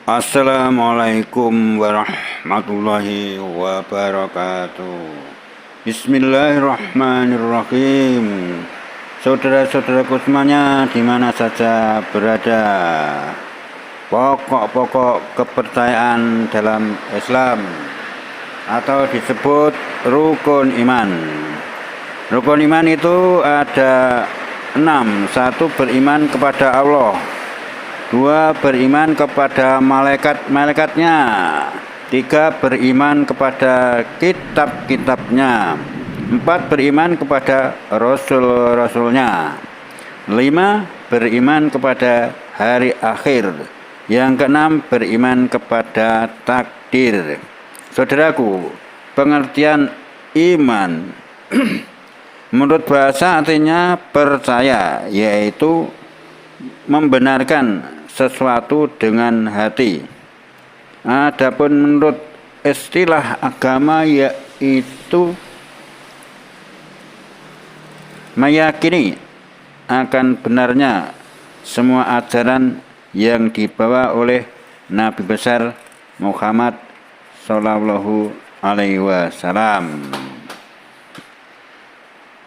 Assalamualaikum warahmatullahi wabarakatuh. Bismillahirrahmanirrahim. Saudara-saudaraku semuanya di mana saja berada, pokok-pokok kepercayaan dalam Islam atau disebut rukun iman. Rukun iman itu ada 6. 1. Beriman kepada Allah. 2. Beriman kepada malaikat-malaikatnya. 3. Beriman kepada kitab-kitabnya. 4. Beriman kepada rasul-rasulnya. 5. Beriman kepada hari akhir. Yang keenam, beriman kepada takdir. Saudaraku, pengertian iman menurut bahasa artinya percaya, yaitu membenarkan sesuatu dengan hati. Adapun menurut istilah agama yaitu meyakini akan benarnya semua ajaran yang dibawa oleh Nabi besar Muhammad Sallallahu Alaihi Wasallam.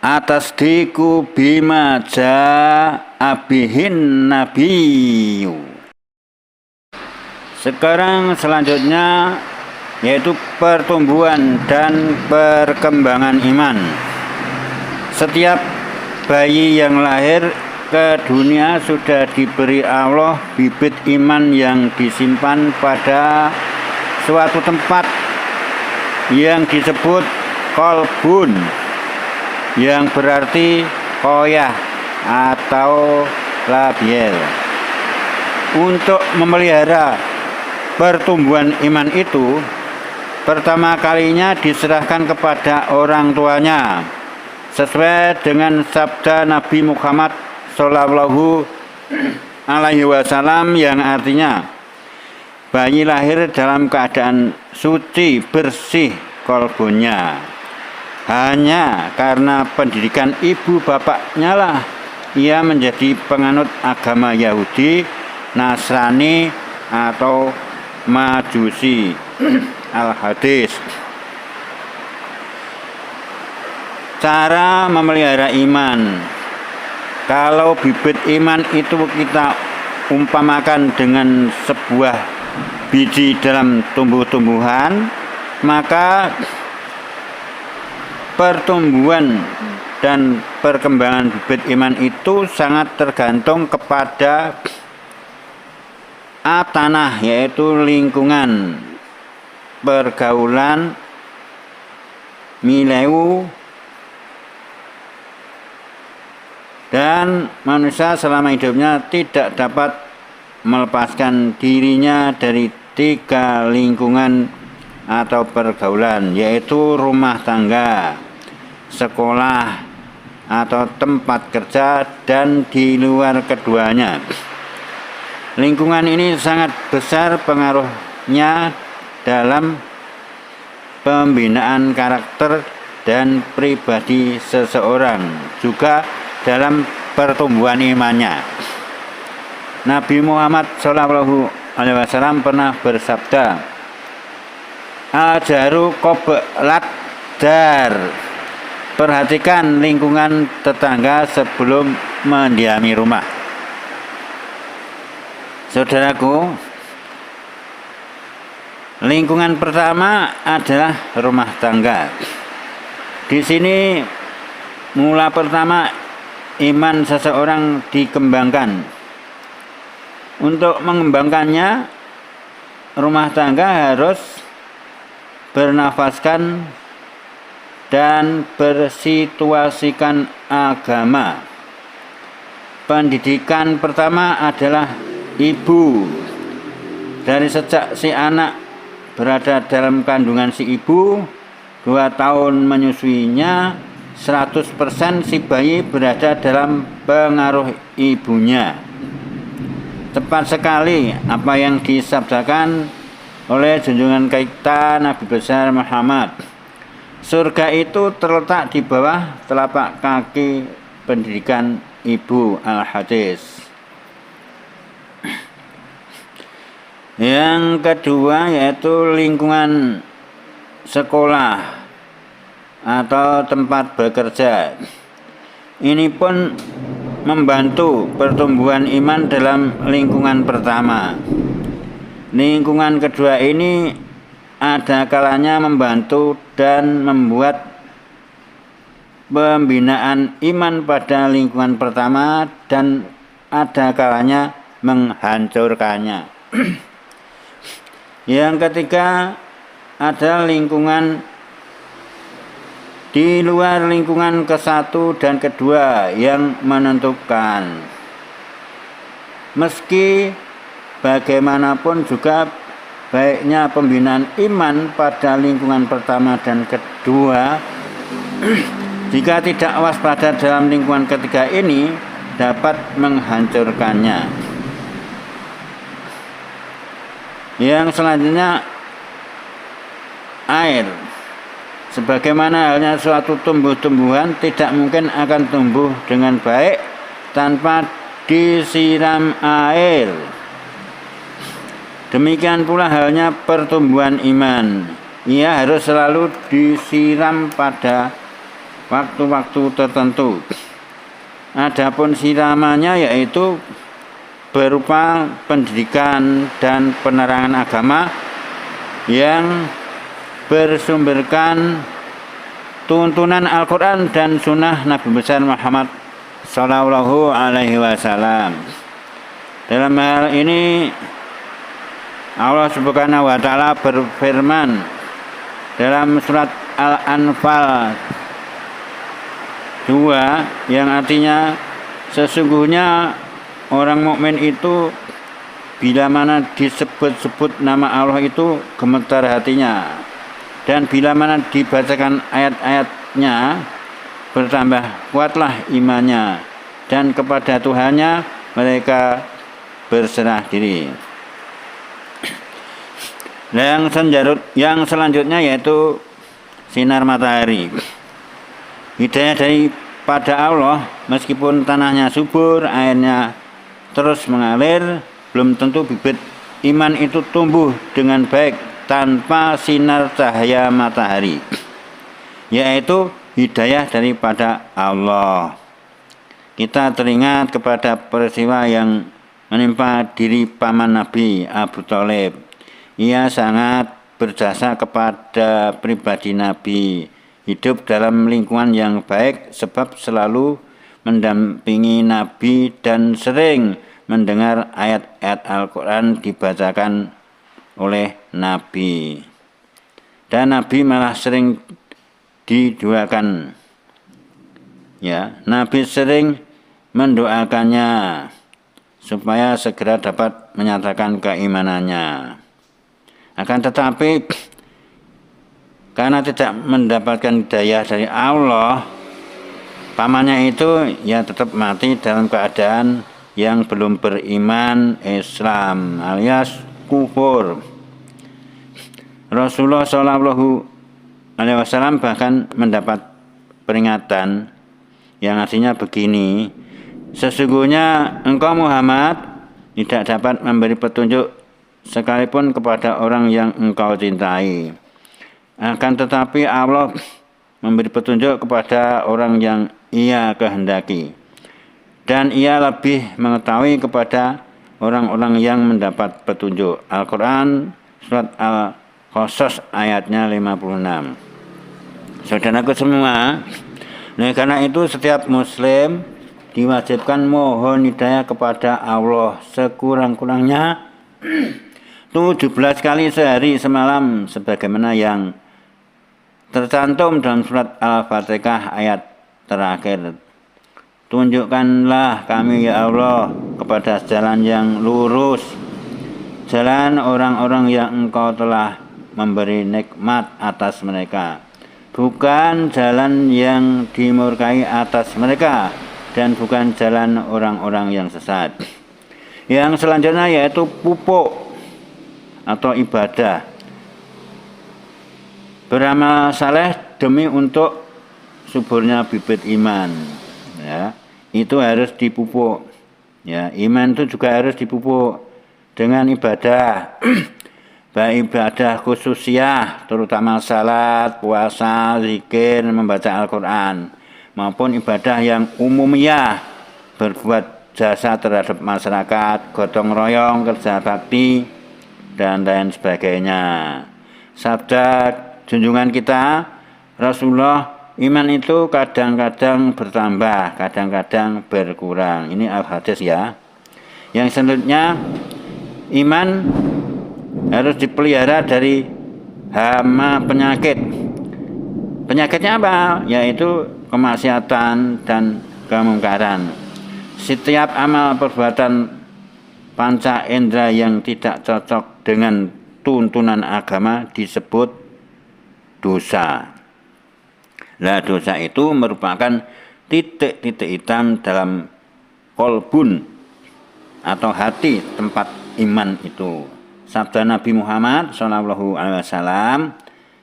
Atas diku bima ja'abihin nabiyu. Sekarang selanjutnya yaitu pertumbuhan dan perkembangan iman. Setiap bayi yang lahir ke dunia sudah diberi Allah bibit iman yang disimpan pada suatu tempat yang disebut qalbun, yang berarti koyah atau labiel. Untuk memelihara pertumbuhan iman itu, pertama kalinya diserahkan kepada orang tuanya, sesuai dengan sabda Nabi Muhammad Sallallahu Alaihi Wasallam yang artinya, bayi lahir dalam keadaan suci bersih kolbunya. Hanya karena pendidikan ibu bapaknya lah ia menjadi penganut agama Yahudi, Nasrani atau Majusi. Al-Hadis. Cara memelihara iman. Kalau bibit iman itu kita umpamakan dengan sebuah biji dalam tumbuh-tumbuhan, maka pertumbuhan dan perkembangan bibit iman itu sangat tergantung kepada tanah, yaitu lingkungan, pergaulan, milieu, dan manusia selama hidupnya tidak dapat melepaskan dirinya dari 3 lingkungan atau pergaulan, yaitu rumah tangga, sekolah atau tempat kerja, dan di luar keduanya. Lingkungan ini sangat besar pengaruhnya dalam pembinaan karakter dan pribadi seseorang, juga dalam pertumbuhan imannya. Nabi Muhammad Sallallahu Alaihi Wasallam pernah bersabda, "Ajaru qoblat dar." Perhatikan lingkungan tetangga sebelum mendiami rumah. Saudaraku, lingkungan pertama adalah rumah tangga. Di sini mula pertama iman seseorang dikembangkan. Untuk mengembangkannya, rumah tangga harus bernafaskan dan bersituasikan agama. Pendidikan pertama adalah ibu. Dari sejak si anak berada dalam kandungan si ibu, 2 tahun menyusuinya, 100% si bayi berada dalam pengaruh ibunya. Tepat sekali apa yang disabdakan oleh junjungan kita Nabi besar Muhammad. Surga itu terletak di bawah telapak kaki pendidikan ibu. Al-Hadis. Yang kedua yaitu lingkungan sekolah atau tempat bekerja. Ini pun membantu pertumbuhan iman dalam lingkungan pertama. Lingkungan kedua ini ada kalanya membantu dan membuat pembinaan iman pada lingkungan pertama dan ada kalanya menghancurkannya. Yang ketiga ada lingkungan di luar lingkungan ke-1 dan kedua yang menentukan. Meski bagaimanapun juga baiknya pembinaan iman pada lingkungan pertama dan kedua, jika tidak waspada dalam lingkungan ketiga ini dapat menghancurkannya. Yang selanjutnya air. Sebagaimana halnya suatu tumbuh-tumbuhan tidak mungkin akan tumbuh dengan baik tanpa disiram air. Demikian pula halnya pertumbuhan iman. Ia harus selalu disiram pada waktu-waktu tertentu. Adapun siramannya yaitu berupa pendidikan dan penerangan agama yang bersumberkan tuntunan Al-Quran dan Sunnah Nabi besar Muhammad Sallallahu Alaihi Wasallam. Dalam hal ini Allah Subhanahu Wa Taala berfirman dalam surat Al-Anfal 2 yang artinya sesungguhnya orang mukmin itu bila mana disebut-sebut nama Allah itu gemetar hatinya. Dan bila mana dibacakan ayat-ayatnya bertambah kuatlah imannya dan kepada Tuhannya mereka berserah diri. Yang selanjutnya yaitu sinar matahari. Hidayah daripada Allah meskipun tanahnya subur, airnya terus mengalir, belum tentu bibit iman itu tumbuh dengan baik tanpa sinar cahaya matahari, yaitu hidayah daripada Allah. Kita teringat kepada peristiwa yang menimpa diri paman Nabi Abu Thalib. Ia sangat berjasa kepada pribadi Nabi, hidup dalam lingkungan yang baik sebab selalu mendampingi Nabi dan sering mendengar ayat-ayat Al-Quran dibacakan oleh Nabi, dan Nabi malah sering didoakan. Ya, Nabi sering mendoakannya supaya segera dapat menyatakan keimanannya. Akan tetapi karena tidak mendapatkan hidayah dari Allah, pamannya itu ya tetap mati dalam keadaan yang belum beriman Islam alias kufur. Rasulullah Shallallahu Alaihi Wasallam bahkan mendapat peringatan yang artinya begini, sesungguhnya engkau Muhammad tidak dapat memberi petunjuk sekalipun kepada orang yang engkau cintai. Akan tetapi Allah memberi petunjuk kepada orang yang Ia kehendaki, dan Ia lebih mengetahui kepada orang-orang yang mendapat petunjuk. Al-Quran surat Al-Qasas ayatnya 56. Saudaraku semua, karena itu setiap muslim diwajibkan mohon hidayah kepada Allah sekurang-kurangnya 17 kali sehari semalam sebagaimana yang tercantum dalam surat Al-Fatihah ayat terakhir. Tunjukkanlah kami ya Allah kepada jalan yang lurus, jalan orang-orang yang engkau telah memberi nikmat atas mereka, bukan jalan yang dimurkai atas mereka, dan bukan jalan orang-orang yang sesat. Yang selanjutnya yaitu pupuk atau ibadah. Beramal saleh demi untuk suburnya bibit iman. Ya, itu harus dipupuk. Ya, iman itu juga harus dipupuk dengan ibadah baik ibadah khususiyah terutama salat, puasa, zikir, membaca Al-Quran maupun ibadah yang umumiyah berbuat jasa terhadap masyarakat, gotong royong, kerja bakti dan lain sebagainya. Sabda junjungan kita Rasulullah, iman itu kadang-kadang bertambah, kadang-kadang berkurang. Ini al-hadis ya. Yang selanjutnya, iman harus dipelihara dari hama penyakit. Penyakitnya apa? Yaitu kemaksiatan dan kemungkaran. Setiap amal perbuatan panca indera yang tidak cocok dengan tuntunan agama disebut dosa. Nah, dosa itu merupakan titik-titik hitam dalam kolbun atau hati tempat iman itu. Sabda Nabi Muhammad SAW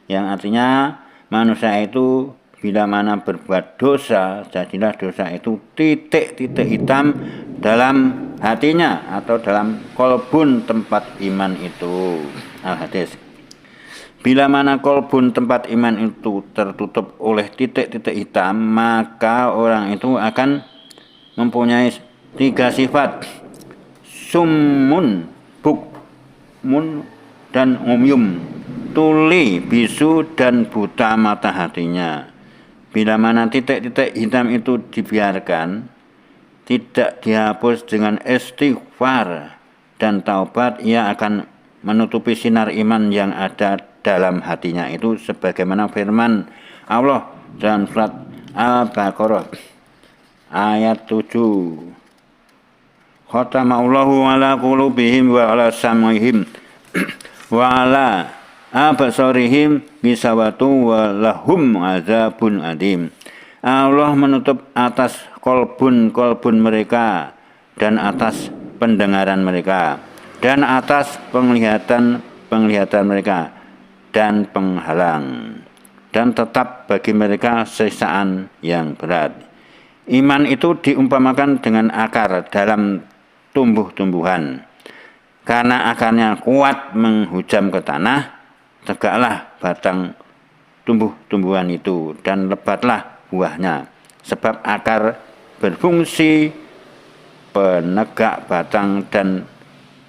yang artinya manusia itu bila mana berbuat dosa, jadilah dosa itu titik-titik hitam dalam hatinya atau dalam kolbun tempat iman itu. Al-hadis. Bila mana kolbun tempat iman itu tertutup oleh titik-titik hitam, maka orang itu akan mempunyai 3 sifat. Summun, bukmun, dan umyum. Tuli, bisu, dan buta mata hatinya. Bila mana titik-titik hitam itu dibiarkan, tidak dihapus dengan istighfar dan taubat, ia akan menutupi sinar iman yang ada dalam hatinya itu sebagaimana firman Allah dalam surat Al-Baqarah ayat 7. Khatamahullahu ala qulubihim wa ala sam'ihim wa ala absarihim bisawatu wa lahum azabun adim. Allah menutup atas kolbun mereka dan atas pendengaran mereka dan atas penglihatan mereka dan penghalang, dan tetap bagi mereka siksaan yang berat. Iman itu diumpamakan dengan akar dalam tumbuh-tumbuhan. Karena akarnya kuat menghujam ke tanah, tegaklah batang tumbuh-tumbuhan itu dan lebatlah buahnya. Sebab akar berfungsi penegak batang dan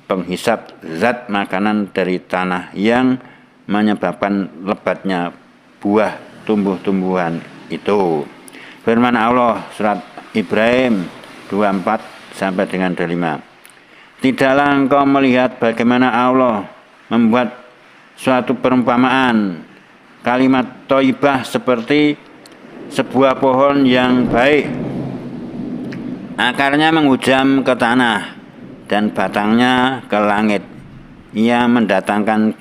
penghisap zat makanan dari tanah yang menyebabkan lebatnya buah tumbuh-tumbuhan itu. Firman Allah surat Ibrahim 24 sampai dengan 25. Tidaklah engkau melihat bagaimana Allah membuat suatu perumpamaan kalimat thayyibah seperti sebuah pohon yang baik. Akarnya menghujam ke tanah dan batangnya ke langit. Ia mendatangkan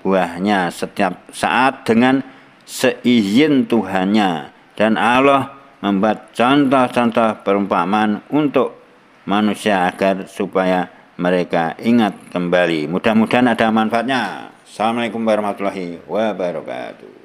buahnya setiap saat dengan seizin Tuhannya, dan Allah membuat contoh-contoh perumpamaan untuk manusia agar supaya mereka ingat kembali. Mudah-mudahan ada manfaatnya. Assalamualaikum warahmatullahi wabarakatuh.